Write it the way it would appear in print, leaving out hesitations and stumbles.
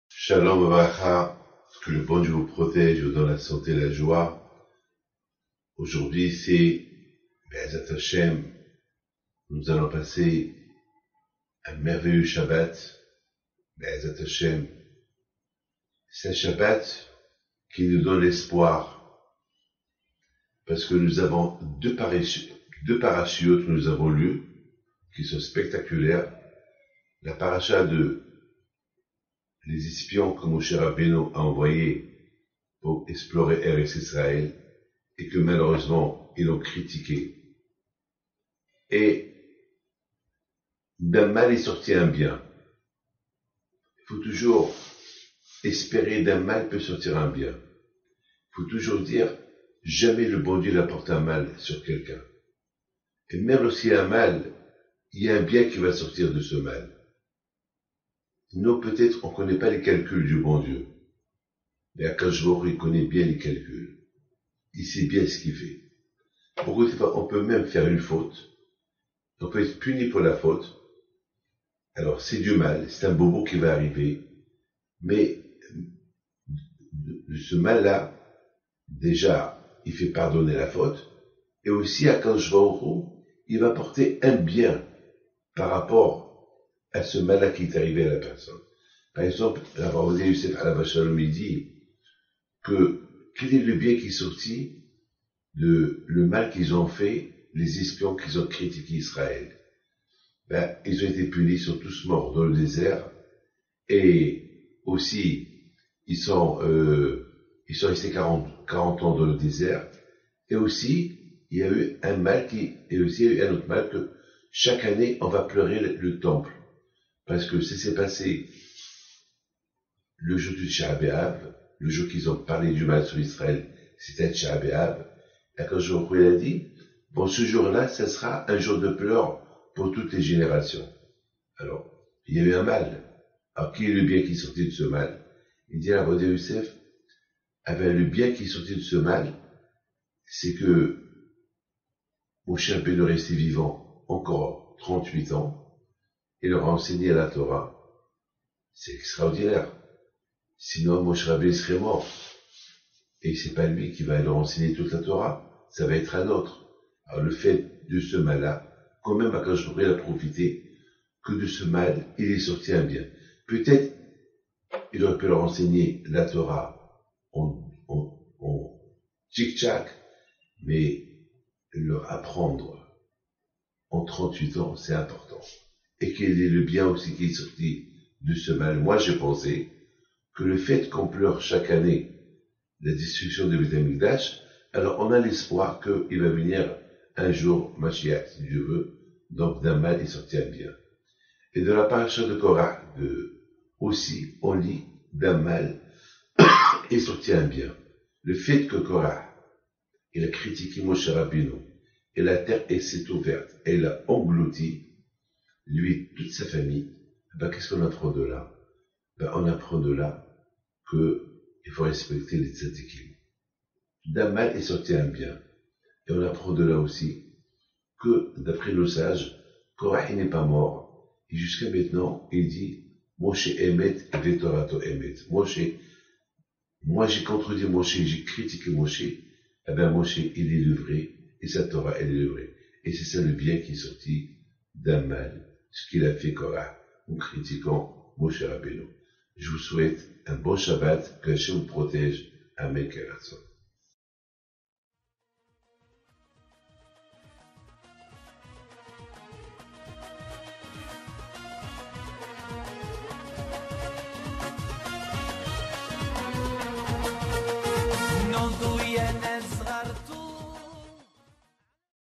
Shalom Avracha, que le bon Dieu vous protège, vous donne la santé et la joie. Aujourd'hui, c'est Be'ezrat Hashem. Nous allons passer un merveilleux Shabbat. Be'ezrat Hashem. C'est un Shabbat qui nous donne l'espoir. Parce que nous avons deux parachiotes que nous avons lus, qui sont spectaculaires. La paracha de les espions que Moshe Rabbeinu a envoyés pour explorer Eretz Israël et que malheureusement ils ont critiqué. Et d'un mal est sorti un bien. Il faut toujours espérer d'un mal peut sortir un bien. Il faut toujours dire jamais le bon Dieu n'apporte un mal sur quelqu'un. Et même lorsqu'il y a un mal, il y a un bien qui va sortir de ce mal. Nous, peut-être, on ne connaît pas les calculs du bon Dieu. Mais Akadosh Baruch Hu, il connaît bien les calculs. Il sait bien ce qu'il fait. Beaucoup de fois, on peut même faire une faute. On peut être puni pour la faute. Alors, c'est du mal, c'est un bobo qui va arriver. Mais, de ce mal-là, déjà, il fait pardonner la faute. Et aussi, Akadosh Baruch Hu, il va porter un bien par rapport à ce mal-là qui est arrivé à la personne. Par exemple, la Rav Yosef Alav Shalom, il dit que quel est le bien qui est sorti de le mal qu'ils ont fait, les espions qu'ils ont critiqué Israël. Ils ont été punis, ils sont tous morts dans le désert, et aussi, ils sont restés 40 ans dans le désert, et aussi, il y a eu un mal et aussi il y a eu un autre mal que chaque année, on va pleurer le temple. Parce que ça s'est passé le jour du Tisha B'Av, le jour qu'ils ont parlé du mal sur Israël, c'était Tisha B'Av. Et quand je il a dit, bon, ce jour-là, ça sera un jour de pleurs pour toutes les générations. Alors, il y a eu un mal. Alors, qui est le bien qui est sorti de ce mal? Il dit à Rav Yosef, le bien qui est sorti de ce mal, c'est que Moshe Rabbeinu est resté vivant encore 38 ans, et leur a enseigné la Torah. C'est extraordinaire. Sinon, Moshe Rabbeinu serait mort. Et c'est pas lui qui va leur enseigner toute la Torah, ça va être un autre. Alors le fait de ce mal-là, quand même Akadosh Baruch Hu a profité que de ce mal, il est sorti un bien. Peut-être, il aurait pu leur enseigner la Torah en tchic-tchac, mais leur apprendre en 38 ans, c'est important. Et quel est le bien aussi qui est sorti de ce mal? Moi, j'ai pensé que le fait qu'on pleure chaque année la destruction de Beth Amikdash, alors on a l'espoir qu'il va venir un jour, Mashiach, si Dieu veut, donc d'un mal est sorti un bien. Et de la paracha de Korah, aussi, on lit d'un mal est sorti un bien. Le fait que Korah, il a critiqué Moshe Rabbeinu, et la terre s'est ouverte, elle a englouti, lui, toute sa famille, qu'est-ce qu'on apprend de là? On apprend de là qu'il faut respecter les tzadikim. D'un mal est sorti un bien. Et on apprend de là aussi que, d'après nos sages, Korah n'est pas mort. Et jusqu'à maintenant, il dit, Moshe Emet et Vetorato Emet. Moi j'ai contredit Moshe, j'ai critiqué Moshe. Moshe, il est le vrai, et sa Torah, elle est le vrai. Et c'est ça le bien qui est sorti d'un mal. Ce qu'il a fait Korah, en critiquant Moshe Rabbeinu. Je vous souhaite un bon Shabbat, que Hachem vous protège. Amen, Keratzon. Non tu